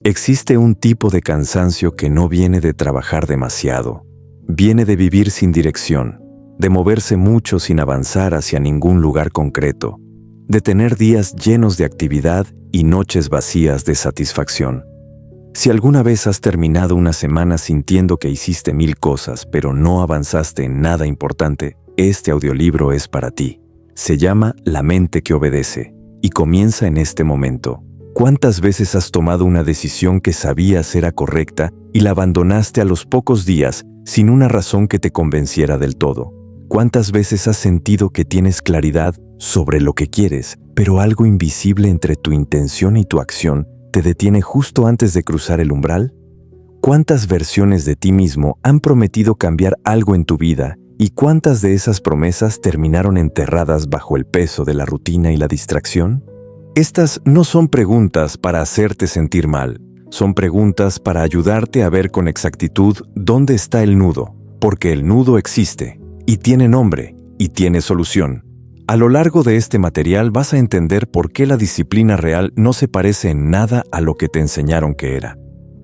Existe un tipo de cansancio que no viene de trabajar demasiado, viene de vivir sin dirección, de moverse mucho sin avanzar hacia ningún lugar concreto, de tener días llenos de actividad y noches vacías de satisfacción. Si alguna vez has terminado una semana sintiendo que hiciste 1000 cosas pero no avanzaste en nada importante, este audiolibro es para ti. Se llama La mente que obedece y comienza en este momento. ¿Cuántas veces has tomado una decisión que sabías era correcta y la abandonaste a los pocos días sin una razón que te convenciera del todo? ¿Cuántas veces has sentido que tienes claridad sobre lo que quieres, pero algo invisible entre tu intención y tu acción te detiene justo antes de cruzar el umbral? ¿Cuántas versiones de ti mismo han prometido cambiar algo en tu vida y cuántas de esas promesas terminaron enterradas bajo el peso de la rutina y la distracción? Estas no son preguntas para hacerte sentir mal, son preguntas para ayudarte a ver con exactitud dónde está el nudo, porque el nudo existe, y tiene nombre, y tiene solución. A lo largo de este material vas a entender por qué la disciplina real no se parece en nada a lo que te enseñaron que era.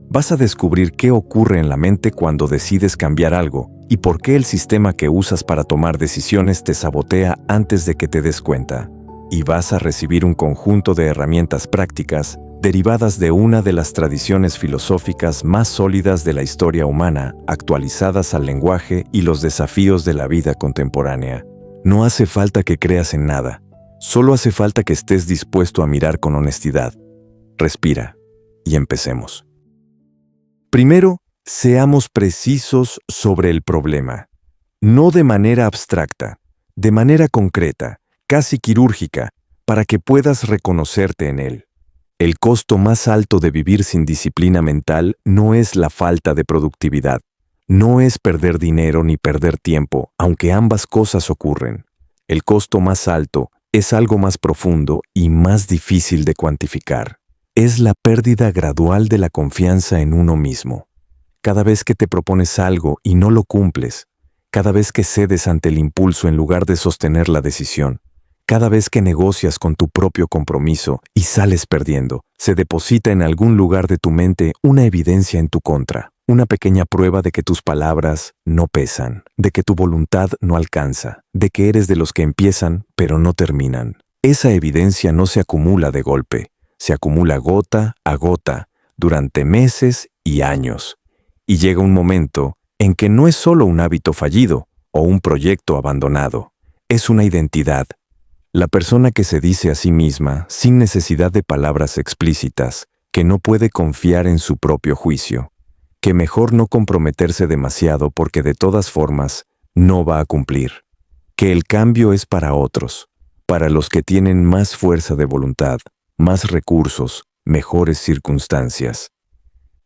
Vas a descubrir qué ocurre en la mente cuando decides cambiar algo y por qué el sistema que usas para tomar decisiones te sabotea antes de que te des cuenta. Y vas a recibir un conjunto de herramientas prácticas derivadas de una de las tradiciones filosóficas más sólidas de la historia humana, actualizadas al lenguaje y los desafíos de la vida contemporánea. No hace falta que creas en nada, solo hace falta que estés dispuesto a mirar con honestidad. Respira y empecemos. Primero, seamos precisos sobre el problema. No de manera abstracta, de manera concreta, casi quirúrgica, para que puedas reconocerte en él. El costo más alto de vivir sin disciplina mental no es la falta de productividad. No es perder dinero ni perder tiempo, aunque ambas cosas ocurren. El costo más alto es algo más profundo y más difícil de cuantificar. Es la pérdida gradual de la confianza en uno mismo. Cada vez que te propones algo y no lo cumples, cada vez que cedes ante el impulso en lugar de sostener la decisión, cada vez que negocias con tu propio compromiso y sales perdiendo, se deposita en algún lugar de tu mente una evidencia en tu contra, una pequeña prueba de que tus palabras no pesan, de que tu voluntad no alcanza, de que eres de los que empiezan pero no terminan. Esa evidencia no se acumula de golpe, se acumula gota a gota, durante meses y años. Y llega un momento en que no es solo un hábito fallido o un proyecto abandonado, es una identidad. La persona que se dice a sí misma, sin necesidad de palabras explícitas, que no puede confiar en su propio juicio, que mejor no comprometerse demasiado porque de todas formas no va a cumplir, que el cambio es para otros, para los que tienen más fuerza de voluntad, más recursos, mejores circunstancias.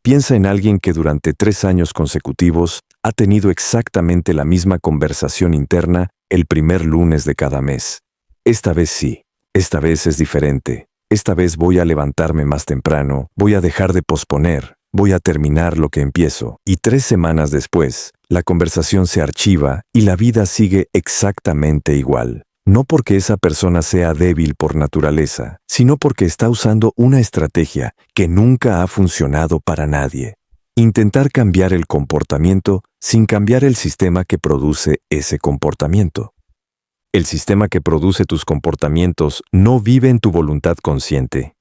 Piensa en alguien que durante 3 años consecutivos ha tenido exactamente la misma conversación interna el primer lunes de cada mes. Esta vez sí, esta vez es diferente, esta vez voy a levantarme más temprano, voy a dejar de posponer, voy a terminar lo que empiezo. Y 3 semanas después, la conversación se archiva y la vida sigue exactamente igual. No porque esa persona sea débil por naturaleza, sino porque está usando una estrategia que nunca ha funcionado para nadie. Intentar cambiar el comportamiento sin cambiar el sistema que produce ese comportamiento. El sistema que produce tus comportamientos no vive en tu voluntad consciente.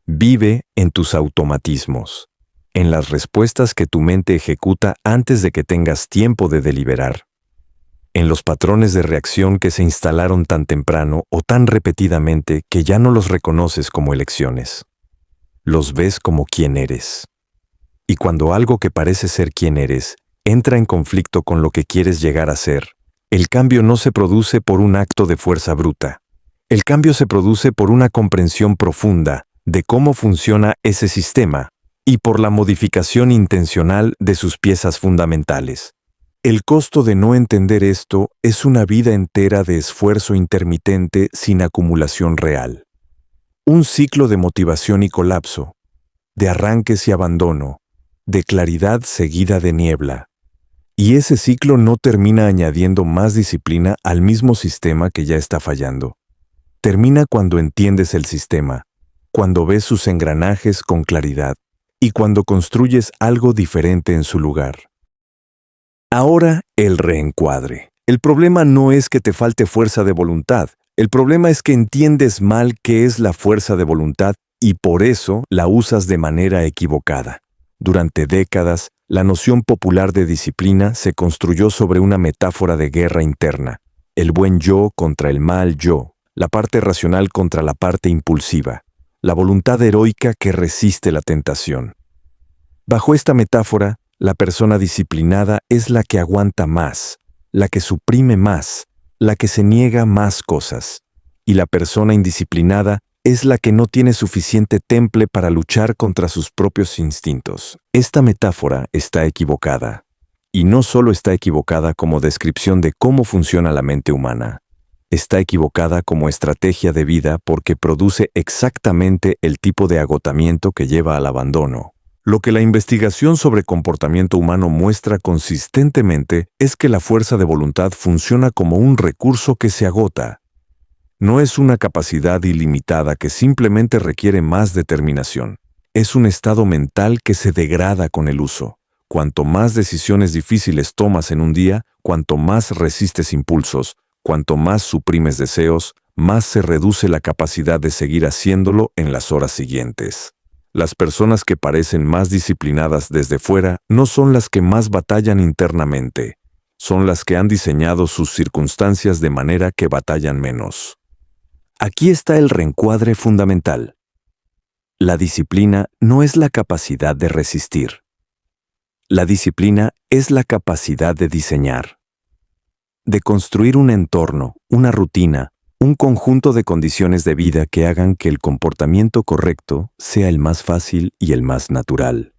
Vive en tus automatismos, en las respuestas que tu mente ejecuta antes de que tengas tiempo de deliberar, en los patrones de reacción que se instalaron tan temprano o tan repetidamente que ya no los reconoces como elecciones. Los ves como quien eres. Y cuando algo que parece ser quien eres entra en conflicto con lo que quieres llegar a ser, el cambio no se produce por un acto de fuerza bruta. El cambio se produce por una comprensión profunda de cómo funciona ese sistema y por la modificación intencional de sus piezas fundamentales. El costo de no entender esto es una vida entera de esfuerzo intermitente sin acumulación real. Un ciclo de motivación y colapso, de arranques y abandono, de claridad seguida de niebla. Y ese ciclo no termina añadiendo más disciplina al mismo sistema que ya está fallando. Termina cuando entiendes el sistema, cuando ves sus engranajes con claridad y cuando construyes algo diferente en su lugar. Ahora, el reencuadre. El problema no es que te falte fuerza de voluntad. El problema es que entiendes mal qué es la fuerza de voluntad y por eso la usas de manera equivocada. Durante décadas, la noción popular de disciplina se construyó sobre una metáfora de guerra interna. El buen yo contra el mal yo, la parte racional contra la parte impulsiva, la voluntad heroica que resiste la tentación. Bajo esta metáfora, la persona disciplinada es la que aguanta más, la que suprime más, la que se niega más cosas. Y la persona indisciplinada es la que no tiene suficiente temple para luchar contra sus propios instintos. Esta metáfora está equivocada. Y no solo está equivocada como descripción de cómo funciona la mente humana. Está equivocada como estrategia de vida porque produce exactamente el tipo de agotamiento que lleva al abandono. Lo que la investigación sobre comportamiento humano muestra consistentemente es que la fuerza de voluntad funciona como un recurso que se agota. No es una capacidad ilimitada que simplemente requiere más determinación. Es un estado mental que se degrada con el uso. Cuanto más decisiones difíciles tomas en un día, cuanto más resistes impulsos, cuanto más suprimes deseos, más se reduce la capacidad de seguir haciéndolo en las horas siguientes. Las personas que parecen más disciplinadas desde fuera no son las que más batallan internamente, son las que han diseñado sus circunstancias de manera que batallan menos. Aquí está el reencuadre fundamental. La disciplina no es la capacidad de resistir. La disciplina es la capacidad de diseñar, de construir un entorno, una rutina, un conjunto de condiciones de vida que hagan que el comportamiento correcto sea el más fácil y el más natural.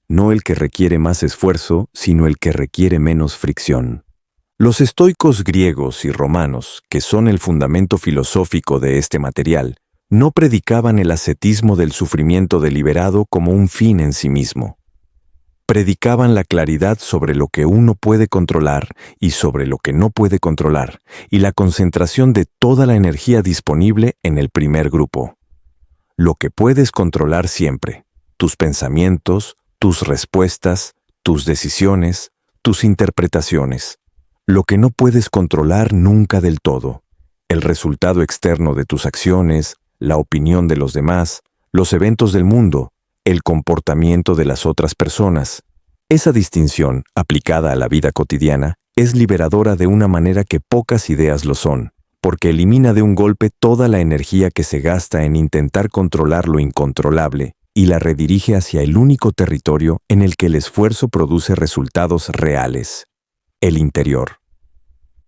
No el que requiere más esfuerzo, sino el que requiere menos fricción. Los estoicos griegos y romanos, que son el fundamento filosófico de este material, no predicaban el ascetismo del sufrimiento deliberado como un fin en sí mismo. Predicaban la claridad sobre lo que uno puede controlar y sobre lo que no puede controlar, y la concentración de toda la energía disponible en el primer grupo. Lo que puedes controlar siempre, tus pensamientos, tus respuestas, tus decisiones, tus interpretaciones. Lo que no puedes controlar nunca del todo, el resultado externo de tus acciones, la opinión de los demás, los eventos del mundo, el comportamiento de las otras personas. Esa distinción, aplicada a la vida cotidiana, es liberadora de una manera que pocas ideas lo son, porque elimina de un golpe toda la energía que se gasta en intentar controlar lo incontrolable y la redirige hacia el único territorio en el que el esfuerzo produce resultados reales, el interior.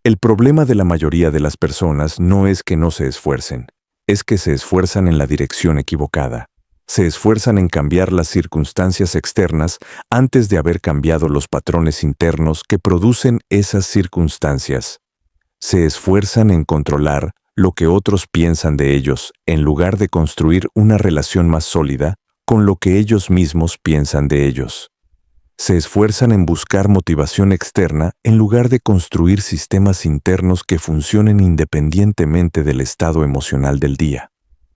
El problema de la mayoría de las personas no es que no se esfuercen, es que se esfuerzan en la dirección equivocada. Se esfuerzan en cambiar las circunstancias externas antes de haber cambiado los patrones internos que producen esas circunstancias. Se esfuerzan en controlar lo que otros piensan de ellos en lugar de construir una relación más sólida con lo que ellos mismos piensan de ellos. Se esfuerzan en buscar motivación externa en lugar de construir sistemas internos que funcionen independientemente del estado emocional del día.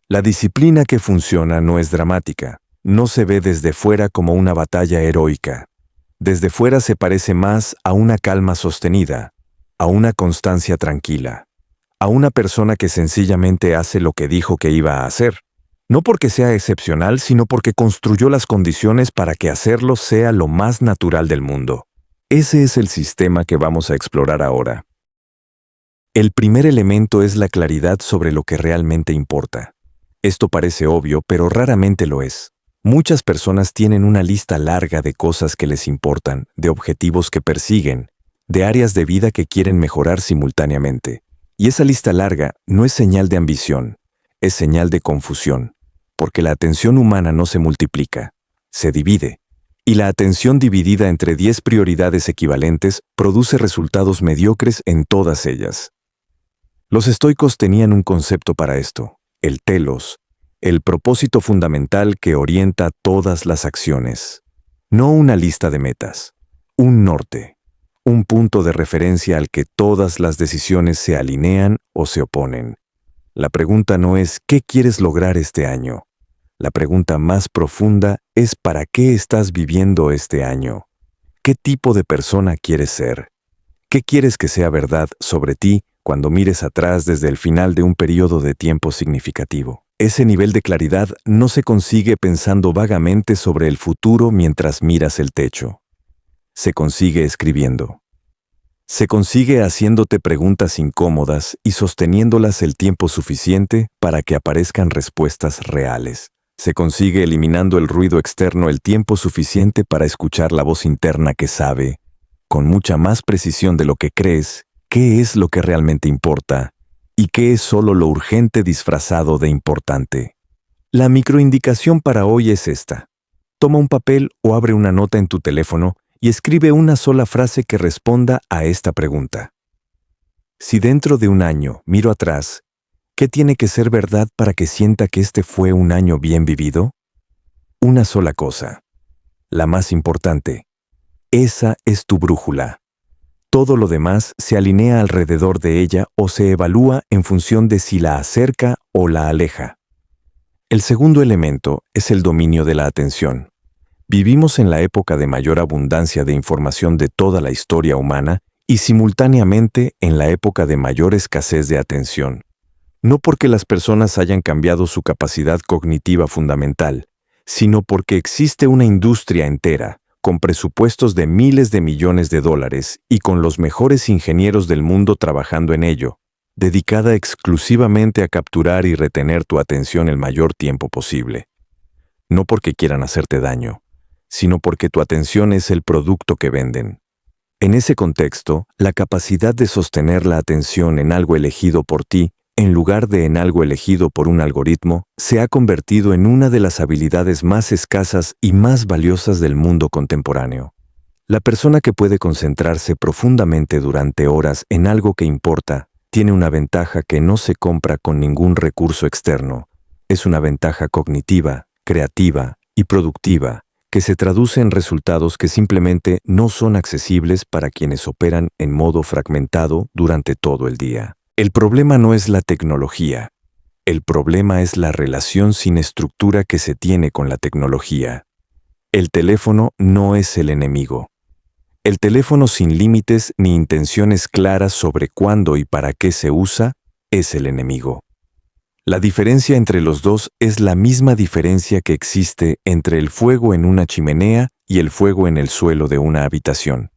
La disciplina que funciona no es dramática, no se ve desde fuera como una batalla heroica. Desde fuera se parece más a una calma sostenida, a una constancia tranquila, a una persona que sencillamente hace lo que dijo que iba a hacer. No porque sea excepcional, sino porque construyó las condiciones para que hacerlo sea lo más natural del mundo. Ese es el sistema que vamos a explorar ahora. El primer elemento es la claridad sobre lo que realmente importa. Esto parece obvio, pero raramente lo es. Muchas personas tienen una lista larga de cosas que les importan, de objetivos que persiguen, de áreas de vida que quieren mejorar simultáneamente. Y esa lista larga no es señal de ambición, es señal de confusión, porque la atención humana no se multiplica, se divide. Y la atención dividida entre 10 prioridades equivalentes produce resultados mediocres en todas ellas. Los estoicos tenían un concepto para esto. El telos, el propósito fundamental que orienta todas las acciones. No una lista de metas, un norte, un punto de referencia al que todas las decisiones se alinean o se oponen. La pregunta no es ¿qué quieres lograr este año?, La pregunta más profunda es ¿para qué estás viviendo este año? ¿Qué tipo de persona quieres ser? ¿Qué quieres que sea verdad sobre ti cuando mires atrás desde el final de un periodo de tiempo significativo? Ese nivel de claridad no se consigue pensando vagamente sobre el futuro mientras miras el techo. Se consigue escribiendo. Se consigue haciéndote preguntas incómodas y sosteniéndolas el tiempo suficiente para que aparezcan respuestas reales. Se consigue eliminando el ruido externo el tiempo suficiente para escuchar la voz interna que sabe, con mucha más precisión de lo que crees, qué es lo que realmente importa y qué es solo lo urgente disfrazado de importante. La microindicación para hoy es esta. Toma un papel o abre una nota en tu teléfono y escribe una sola frase que responda a esta pregunta. Si dentro de un año miro atrás, ¿qué tiene que ser verdad para que sienta que este fue un año bien vivido? Una sola cosa. La más importante. Esa es tu brújula. Todo lo demás se alinea alrededor de ella o se evalúa en función de si la acerca o la aleja. El segundo elemento es el dominio de la atención. Vivimos en la época de mayor abundancia de información de toda la historia humana y simultáneamente en la época de mayor escasez de atención. No porque las personas hayan cambiado su capacidad cognitiva fundamental, sino porque existe una industria entera, con presupuestos de miles de millones de dólares y con los mejores ingenieros del mundo trabajando en ello, dedicada exclusivamente a capturar y retener tu atención el mayor tiempo posible. No porque quieran hacerte daño, sino porque tu atención es el producto que venden. En ese contexto, la capacidad de sostener la atención en algo elegido por ti, en lugar de en algo elegido por un algoritmo, se ha convertido en una de las habilidades más escasas y más valiosas del mundo contemporáneo. La persona que puede concentrarse profundamente durante horas en algo que importa, tiene una ventaja que no se compra con ningún recurso externo. Es una ventaja cognitiva, creativa y productiva, que se traduce en resultados que simplemente no son accesibles para quienes operan en modo fragmentado durante todo el día. El problema no es la tecnología. El problema es la relación sin estructura que se tiene con la tecnología. El teléfono no es el enemigo. El teléfono sin límites ni intenciones claras sobre cuándo y para qué se usa es el enemigo. La diferencia entre los dos es la misma diferencia que existe entre el fuego en una chimenea y el fuego en el suelo de una habitación.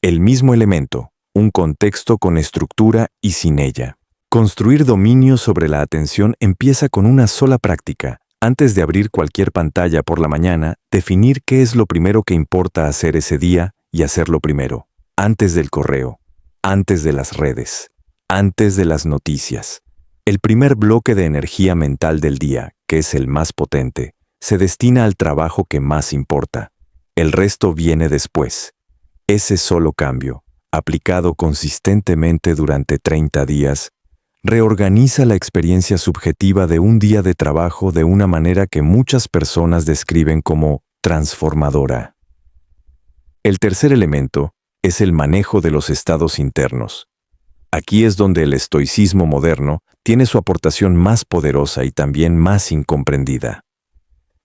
El mismo elemento, un contexto con estructura y sin ella. Construir dominio sobre la atención empieza con una sola práctica. Antes de abrir cualquier pantalla por la mañana, definir qué es lo primero que importa hacer ese día y hacerlo primero. Antes del correo, antes de las redes, antes de las noticias. El primer bloque de energía mental del día, que es el más potente, se destina al trabajo que más importa. El resto viene después. Ese solo cambio, aplicado consistentemente durante 30 días, reorganiza la experiencia subjetiva de un día de trabajo de una manera que muchas personas describen como transformadora. El tercer elemento es el manejo de los estados internos. Aquí es donde el estoicismo moderno tiene su aportación más poderosa y también más incomprendida.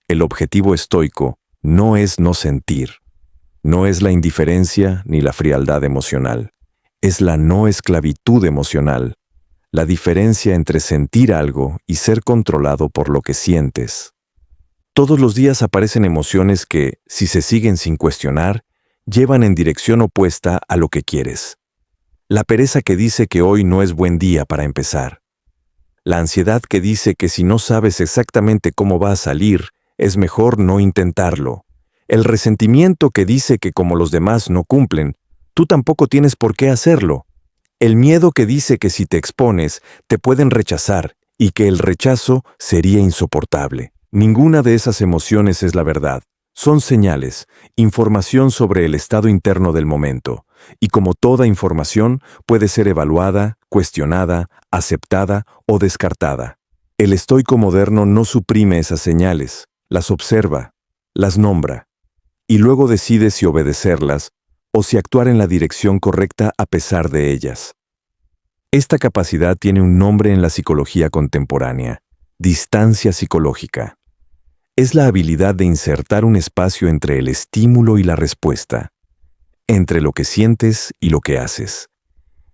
El objetivo estoico no es no sentir. No es la indiferencia ni la frialdad emocional. Es la no esclavitud emocional. La diferencia entre sentir algo y ser controlado por lo que sientes. Todos los días aparecen emociones que, si se siguen sin cuestionar, llevan en dirección opuesta a lo que quieres. La pereza que dice que hoy no es buen día para empezar. La ansiedad que dice que si no sabes exactamente cómo va a salir, es mejor no intentarlo. El resentimiento que dice que como los demás no cumplen, tú tampoco tienes por qué hacerlo. El miedo que dice que si te expones, te pueden rechazar y que el rechazo sería insoportable. Ninguna de esas emociones es la verdad. Son señales, información sobre el estado interno del momento, y como toda información, puede ser evaluada, cuestionada, aceptada o descartada. El estoico moderno no suprime esas señales, las observa, las nombra, y luego decide si obedecerlas o si actuar en la dirección correcta a pesar de ellas. Esta capacidad tiene un nombre en la psicología contemporánea: distancia psicológica. es la habilidad de insertar un espacio entre el estímulo y la respuesta, entre lo que sientes y lo que haces.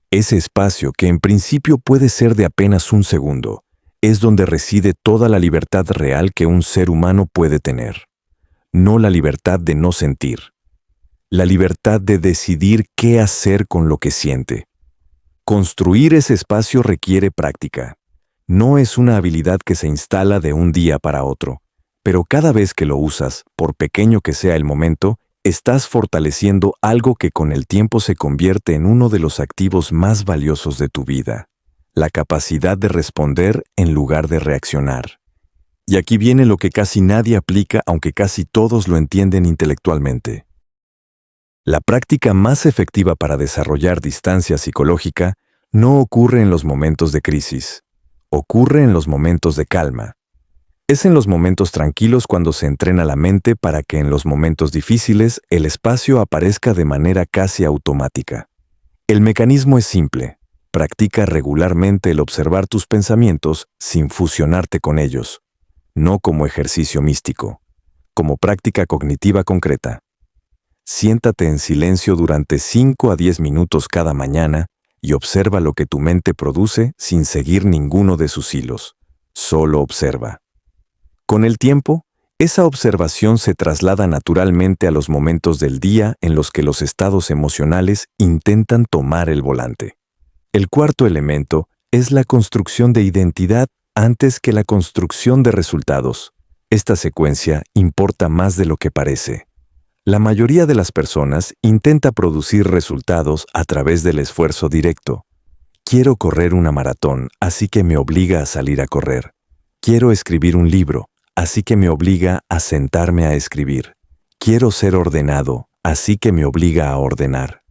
Ese espacio, que en principio puede ser de apenas un segundo, es donde reside toda la libertad real que un ser humano puede tener. No la libertad de no sentir, la libertad de decidir qué hacer con lo que siente. Construir ese espacio requiere práctica. No es una habilidad que se instala de un día para otro, pero cada vez que lo usas, por pequeño que sea el momento, estás fortaleciendo algo que con el tiempo se convierte en uno de los activos más valiosos de tu vida: la capacidad de responder en lugar de reaccionar. Y aquí viene lo que casi nadie aplica, aunque casi todos lo entienden intelectualmente. La práctica más efectiva para desarrollar distancia psicológica no ocurre en los momentos de crisis, ocurre en los momentos de calma. Es en los momentos tranquilos cuando se entrena la mente para que en los momentos difíciles el espacio aparezca de manera casi automática. El mecanismo es simple: practica regularmente el observar tus pensamientos sin fusionarte con ellos, no como ejercicio místico, como práctica cognitiva concreta. Siéntate en silencio durante 5 a 10 minutos cada mañana y observa lo que tu mente produce sin seguir ninguno de sus hilos. Solo observa. Con el tiempo, esa observación se traslada naturalmente a los momentos del día en los que los estados emocionales intentan tomar el volante. El cuarto elemento es la construcción de identidad antes que la construcción de resultados. Esta secuencia importa más de lo que parece. La mayoría de las personas intenta producir resultados a través del esfuerzo directo. Quiero correr una maratón, así que me obliga a salir a correr. Quiero escribir un libro, así que me obliga a sentarme a escribir. Quiero ser ordenado, así que me obliga a ordenar.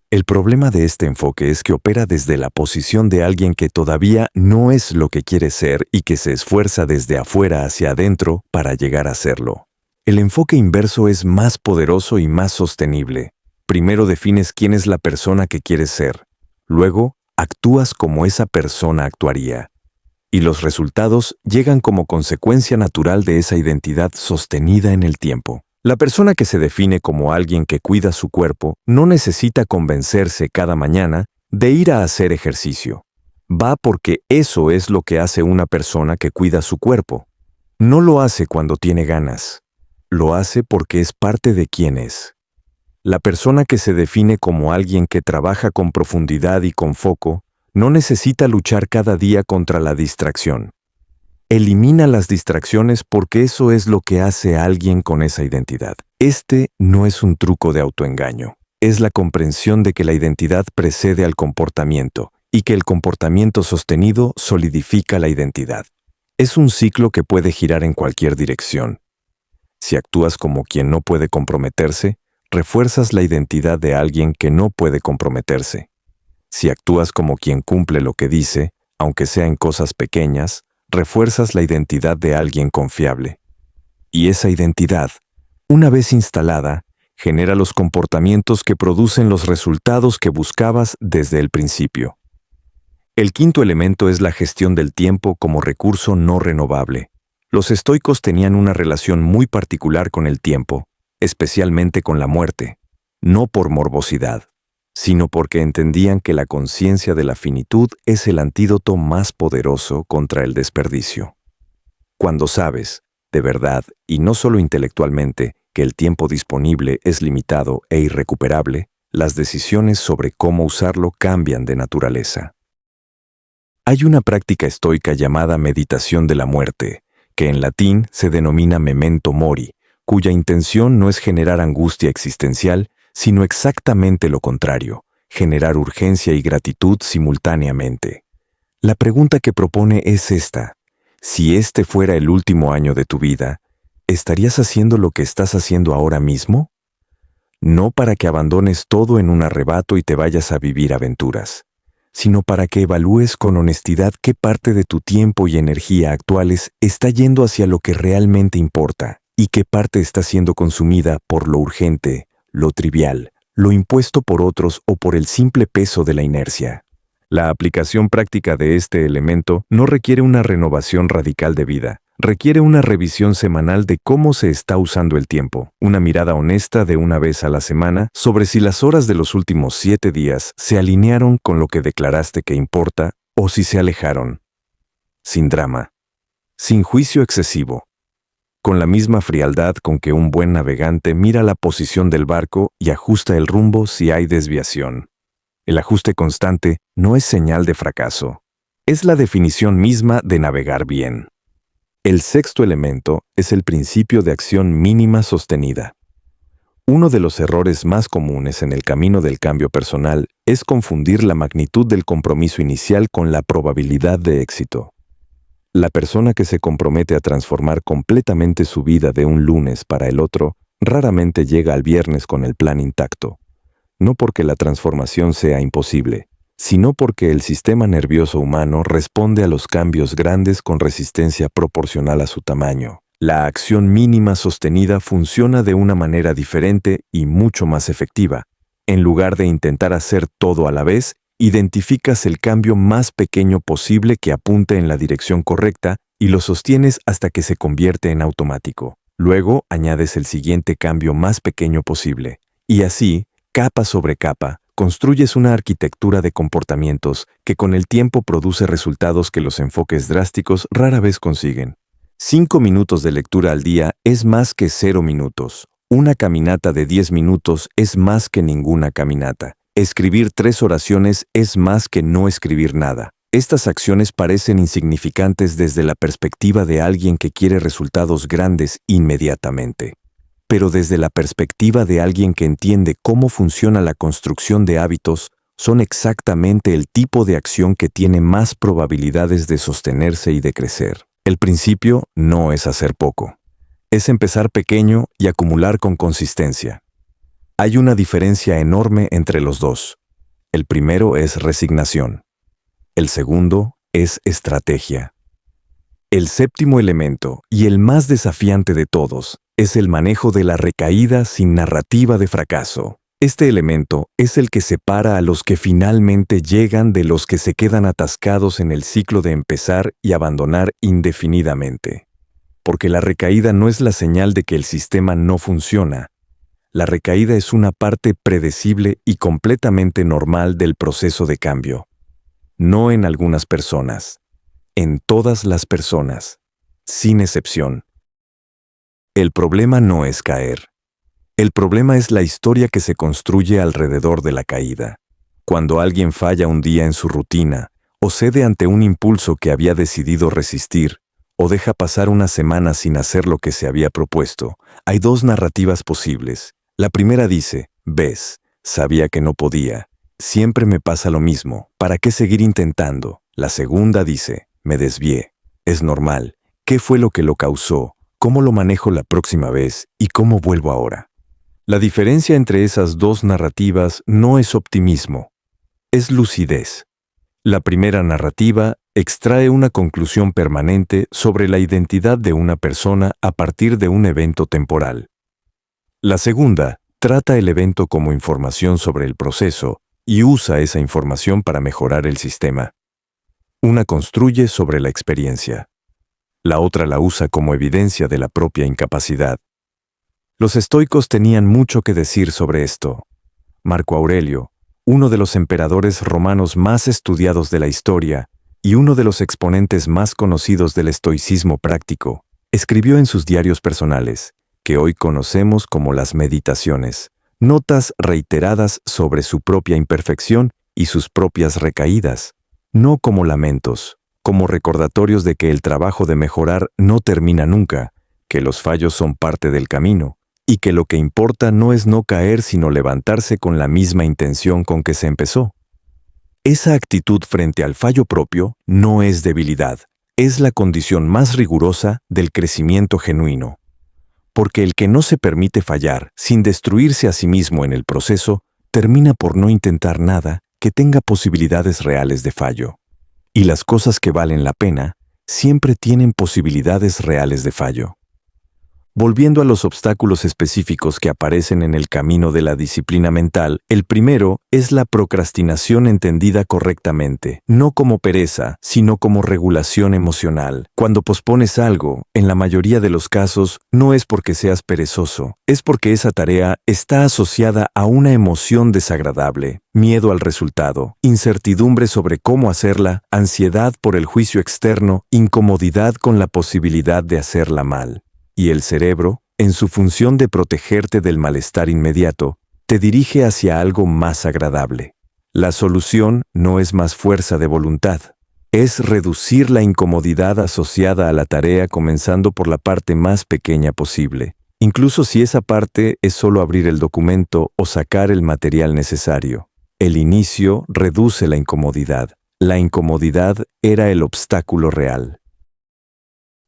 El problema de este enfoque es que opera desde la posición de alguien que todavía no es lo que quiere ser y que se esfuerza desde afuera hacia adentro para llegar a serlo. El enfoque inverso es más poderoso y más sostenible. Primero defines quién es la persona que quieres ser. Luego, actúas como esa persona actuaría. Y los resultados llegan como consecuencia natural de esa identidad sostenida en el tiempo. La persona que se define como alguien que cuida su cuerpo no necesita convencerse cada mañana de ir a hacer ejercicio. Va porque eso es lo que hace una persona que cuida su cuerpo. No lo hace cuando tiene ganas. Lo hace porque es parte de quién es. La persona que se define como alguien que trabaja con profundidad y con foco no necesita luchar cada día contra la distracción. Elimina las distracciones porque eso es lo que hace a alguien con esa identidad. Este no es un truco de autoengaño. Es la comprensión de que la identidad precede al comportamiento y que el comportamiento sostenido solidifica la identidad. Es un ciclo que puede girar en cualquier dirección. Si actúas como quien no puede comprometerse, refuerzas la identidad de alguien que no puede comprometerse. Si actúas como quien cumple lo que dice, aunque sea en cosas pequeñas, refuerzas la identidad de alguien confiable. Y esa identidad, una vez instalada, genera los comportamientos que producen los resultados que buscabas desde el principio. El quinto elemento es la gestión del tiempo como recurso no renovable. Los estoicos tenían una relación muy particular con el tiempo, especialmente con la muerte, no por morbosidad, sino porque entendían que la conciencia de la finitud es el antídoto más poderoso contra el desperdicio. Cuando sabes, de verdad, y no solo intelectualmente, que el tiempo disponible es limitado e irrecuperable, las decisiones sobre cómo usarlo cambian de naturaleza. Hay una práctica estoica llamada meditación de la muerte, que en latín se denomina memento mori, cuya intención no es generar angustia existencial, sino exactamente lo contrario, generar urgencia y gratitud simultáneamente. La pregunta que propone es esta: si este fuera el último año de tu vida, ¿estarías haciendo lo que estás haciendo ahora mismo? No para que abandones todo en un arrebato y te vayas a vivir aventuras, sino para que evalúes con honestidad qué parte de tu tiempo y energía actuales está yendo hacia lo que realmente importa y qué parte está siendo consumida por lo urgente, lo trivial, lo impuesto por otros o por el simple peso de la inercia. La aplicación práctica de este elemento no requiere una renovación radical de vida, requiere una revisión semanal de cómo se está usando el tiempo, una mirada honesta de una vez a la semana sobre si las horas de los últimos 7 días se alinearon con lo que declaraste que importa o si se alejaron. Sin drama, sin juicio excesivo, con la misma frialdad con que un buen navegante mira la posición del barco y ajusta el rumbo si hay desviación. El ajuste constante no es señal de fracaso, es la definición misma de navegar bien. El sexto elemento es el principio de acción mínima sostenida. Uno de los errores más comunes en el camino del cambio personal es confundir la magnitud del compromiso inicial con la probabilidad de éxito. La persona que se compromete a transformar completamente su vida de un lunes para el otro raramente llega al viernes con el plan intacto. No porque la transformación sea imposible, sino porque el sistema nervioso humano responde a los cambios grandes con resistencia proporcional a su tamaño. La acción mínima sostenida funciona de una manera diferente y mucho más efectiva. En lugar de intentar hacer todo a la vez, identificas el cambio más pequeño posible que apunte en la dirección correcta y lo sostienes hasta que se convierte en automático. Luego añades el siguiente cambio más pequeño posible. Y así, capa sobre capa, construyes una arquitectura de comportamientos que con el tiempo produce resultados que los enfoques drásticos rara vez consiguen. 5 minutos de lectura al día es más que 0 minutos. Una caminata de 10 minutos es más que ninguna caminata. Escribir 3 oraciones es más que no escribir nada. Estas acciones parecen insignificantes desde la perspectiva de alguien que quiere resultados grandes inmediatamente. Pero desde la perspectiva de alguien que entiende cómo funciona la construcción de hábitos, son exactamente el tipo de acción que tiene más probabilidades de sostenerse y de crecer. El principio no es hacer poco. Es empezar pequeño y acumular con consistencia. Hay una diferencia enorme entre los dos. El primero es resignación. El segundo es estrategia. El séptimo elemento, y el más desafiante de todos, es el manejo de la recaída sin narrativa de fracaso. Este elemento es el que separa a los que finalmente llegan de los que se quedan atascados en el ciclo de empezar y abandonar indefinidamente. Porque la recaída no es la señal de que el sistema no funciona. La recaída es una parte predecible y completamente normal del proceso de cambio. No en algunas personas, en todas las personas, sin excepción. El problema no es caer. El problema es la historia que se construye alrededor de la caída. Cuando alguien falla un día en su rutina, o cede ante un impulso que había decidido resistir, o deja pasar una semana sin hacer lo que se había propuesto, hay 2 narrativas posibles. La primera dice, ves, sabía que no podía, siempre me pasa lo mismo, ¿para qué seguir intentando? La segunda dice, me desvié, es normal, ¿qué fue lo que lo causó? ¿Cómo lo manejo la próxima vez? ¿Y cómo vuelvo ahora? La diferencia entre esas 2 narrativas no es optimismo, es lucidez. La primera narrativa extrae una conclusión permanente sobre la identidad de una persona a partir de un evento temporal. La segunda trata el evento como información sobre el proceso y usa esa información para mejorar el sistema. Una construye sobre la experiencia. La otra la usa como evidencia de la propia incapacidad. Los estoicos tenían mucho que decir sobre esto. Marco Aurelio, uno de los emperadores romanos más estudiados de la historia y uno de los exponentes más conocidos del estoicismo práctico, escribió en sus diarios personales, que hoy conocemos como las meditaciones, notas reiteradas sobre su propia imperfección y sus propias recaídas, no como lamentos, como recordatorios de que el trabajo de mejorar no termina nunca, que los fallos son parte del camino, y que lo que importa no es no caer sino levantarse con la misma intención con que se empezó. Esa actitud frente al fallo propio no es debilidad, es la condición más rigurosa del crecimiento genuino. Porque el que no se permite fallar sin destruirse a sí mismo en el proceso, termina por no intentar nada que tenga posibilidades reales de fallo. Y las cosas que valen la pena siempre tienen posibilidades reales de fallo. Volviendo a los obstáculos específicos que aparecen en el camino de la disciplina mental, el primero es la procrastinación entendida correctamente, no como pereza, sino como regulación emocional. Cuando pospones algo, en la mayoría de los casos, no es porque seas perezoso, es porque esa tarea está asociada a una emoción desagradable, miedo al resultado, incertidumbre sobre cómo hacerla, ansiedad por el juicio externo, incomodidad con la posibilidad de hacerla mal. Y el cerebro, en su función de protegerte del malestar inmediato, te dirige hacia algo más agradable. La solución no es más fuerza de voluntad, es reducir la incomodidad asociada a la tarea comenzando por la parte más pequeña posible, incluso si esa parte es solo abrir el documento o sacar el material necesario. El inicio reduce la incomodidad. La incomodidad era el obstáculo real.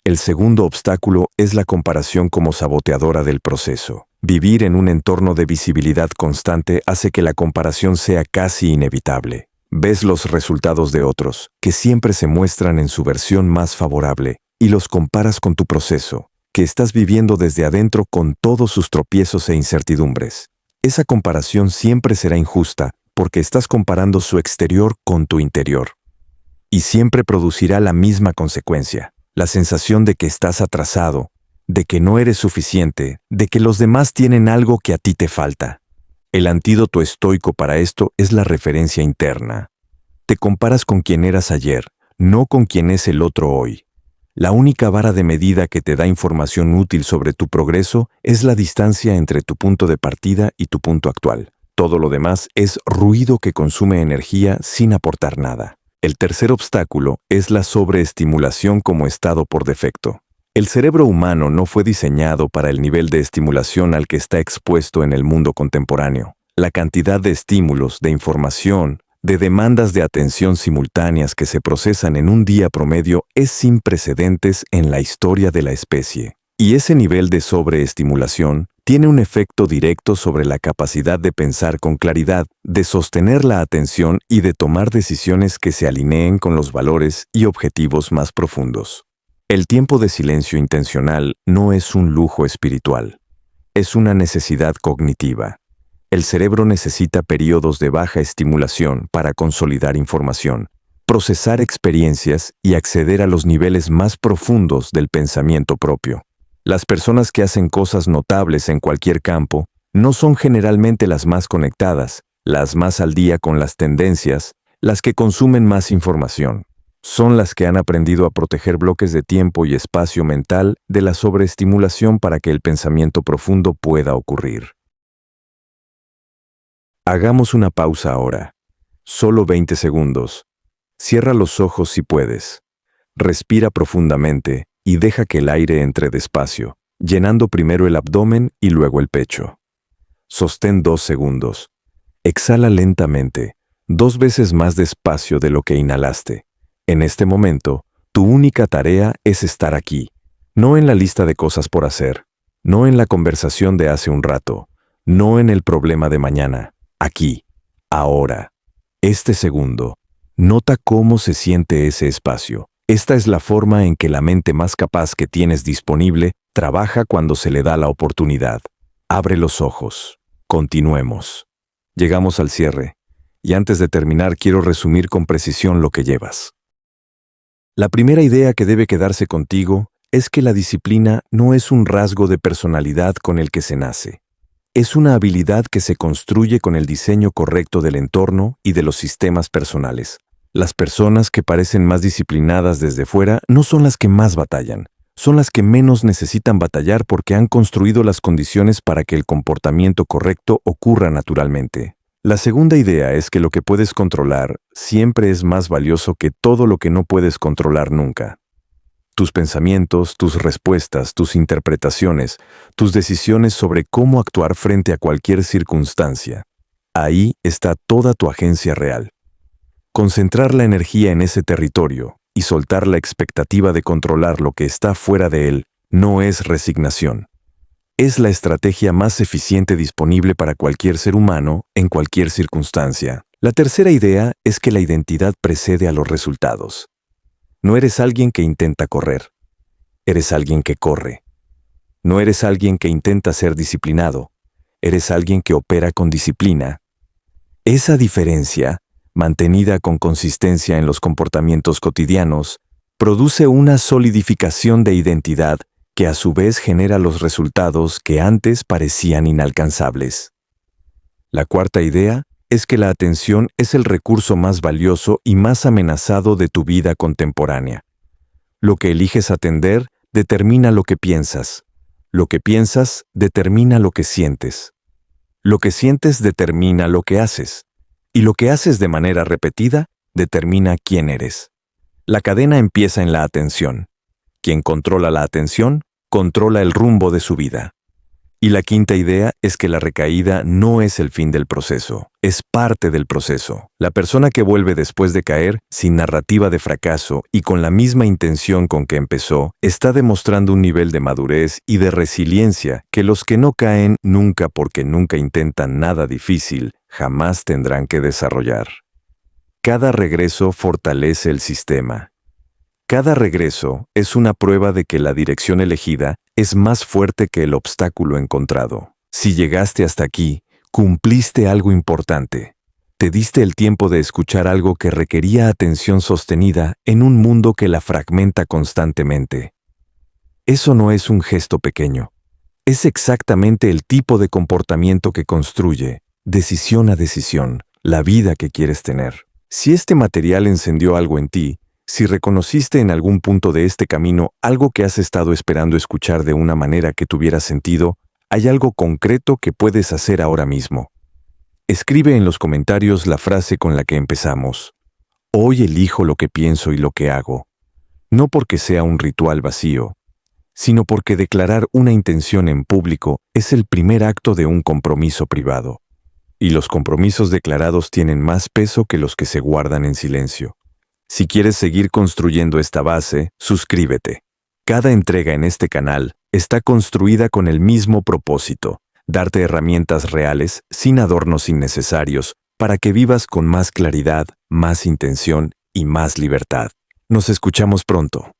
El segundo obstáculo es la comparación como saboteadora del proceso. Vivir en un entorno de visibilidad constante hace que la comparación sea casi inevitable. Ves los resultados de otros, que siempre se muestran en su versión más favorable, y los comparas con tu proceso, que estás viviendo desde adentro con todos sus tropiezos e incertidumbres. Esa comparación siempre será injusta, porque estás comparando su exterior con tu interior. Y siempre producirá la misma consecuencia. La sensación de que estás atrasado, de que no eres suficiente, de que los demás tienen algo que a ti te falta. El antídoto estoico para esto es la referencia interna. Te comparas con quien eras ayer, no con quien es el otro hoy. La única vara de medida que te da información útil sobre tu progreso es la distancia entre tu punto de partida y tu punto actual. Todo lo demás es ruido que consume energía sin aportar nada. El tercer obstáculo es la sobreestimulación como estado por defecto. El cerebro humano no fue diseñado para el nivel de estimulación al que está expuesto en el mundo contemporáneo. La cantidad de estímulos, de información, de demandas de atención simultáneas que se procesan en un día promedio es sin precedentes en la historia de la especie. Y ese nivel de sobreestimulación tiene un efecto directo sobre la capacidad de pensar con claridad, de sostener la atención y de tomar decisiones que se alineen con los valores y objetivos más profundos. El tiempo de silencio intencional no es un lujo espiritual, es una necesidad cognitiva. El cerebro necesita periodos de baja estimulación para consolidar información, procesar experiencias y acceder a los niveles más profundos del pensamiento propio. Las personas que hacen cosas notables en cualquier campo no son generalmente las más conectadas, las más al día con las tendencias, las que consumen más información. Son las que han aprendido a proteger bloques de tiempo y espacio mental de la sobreestimulación para que el pensamiento profundo pueda ocurrir. Hagamos una pausa ahora. Solo 20 segundos. Cierra los ojos si puedes. Respira profundamente y deja que el aire entre despacio, llenando primero el abdomen y luego el pecho. Sostén 2 segundos. Exhala lentamente, 2 veces más despacio de lo que inhalaste. En este momento, tu única tarea es estar aquí, no en la lista de cosas por hacer, no en la conversación de hace un rato, no en el problema de mañana, aquí, ahora, este segundo. Nota cómo se siente ese espacio. Esta es la forma en que la mente más capaz que tienes disponible trabaja cuando se le da la oportunidad. Abre los ojos. Continuemos. Llegamos al cierre, y antes de terminar quiero resumir con precisión lo que llevas. La primera idea que debe quedarse contigo es que la disciplina no es un rasgo de personalidad con el que se nace. Es una habilidad que se construye con el diseño correcto del entorno y de los sistemas personales. Las personas que parecen más disciplinadas desde fuera no son las que más batallan, son las que menos necesitan batallar porque han construido las condiciones para que el comportamiento correcto ocurra naturalmente. La segunda idea es que lo que puedes controlar siempre es más valioso que todo lo que no puedes controlar nunca. Tus pensamientos, tus respuestas, tus interpretaciones, tus decisiones sobre cómo actuar frente a cualquier circunstancia. Ahí está toda tu agencia real. Concentrar la energía en ese territorio y soltar la expectativa de controlar lo que está fuera de él no es resignación. Es la estrategia más eficiente disponible para cualquier ser humano en cualquier circunstancia. La tercera idea es que la identidad precede a los resultados. No eres alguien que intenta correr, eres alguien que corre. No eres alguien que intenta ser disciplinado, eres alguien que opera con disciplina. Esa diferencia, mantenida con consistencia en los comportamientos cotidianos, produce una solidificación de identidad que a su vez genera los resultados que antes parecían inalcanzables. La cuarta idea es que la atención es el recurso más valioso y más amenazado de tu vida contemporánea. Lo que eliges atender determina lo que piensas. Lo que piensas determina lo que sientes. Lo que sientes determina lo que haces. Y lo que haces de manera repetida determina quién eres. La cadena empieza en la atención. Quien controla la atención, controla el rumbo de su vida. Y la quinta idea es que la recaída no es el fin del proceso, es parte del proceso. La persona que vuelve después de caer, sin narrativa de fracaso y con la misma intención con que empezó, está demostrando un nivel de madurez y de resiliencia que los que no caen nunca porque nunca intentan nada difícil, jamás tendrán que desarrollar. Cada regreso fortalece el sistema. Cada regreso es una prueba de que la dirección elegida es más fuerte que el obstáculo encontrado. Si llegaste hasta aquí, cumpliste algo importante. Te diste el tiempo de escuchar algo que requería atención sostenida en un mundo que la fragmenta constantemente. Eso no es un gesto pequeño. Es exactamente el tipo de comportamiento que construye, decisión a decisión, la vida que quieres tener. Si este material encendió algo en ti, si reconociste en algún punto de este camino algo que has estado esperando escuchar de una manera que tuviera sentido, hay algo concreto que puedes hacer ahora mismo. Escribe en los comentarios la frase con la que empezamos. Hoy elijo lo que pienso y lo que hago. No porque sea un ritual vacío, sino porque declarar una intención en público es el primer acto de un compromiso privado. Y los compromisos declarados tienen más peso que los que se guardan en silencio. Si quieres seguir construyendo esta base, suscríbete. Cada entrega en este canal está construida con el mismo propósito, darte herramientas reales, sin adornos innecesarios, para que vivas con más claridad, más intención y más libertad. Nos escuchamos pronto.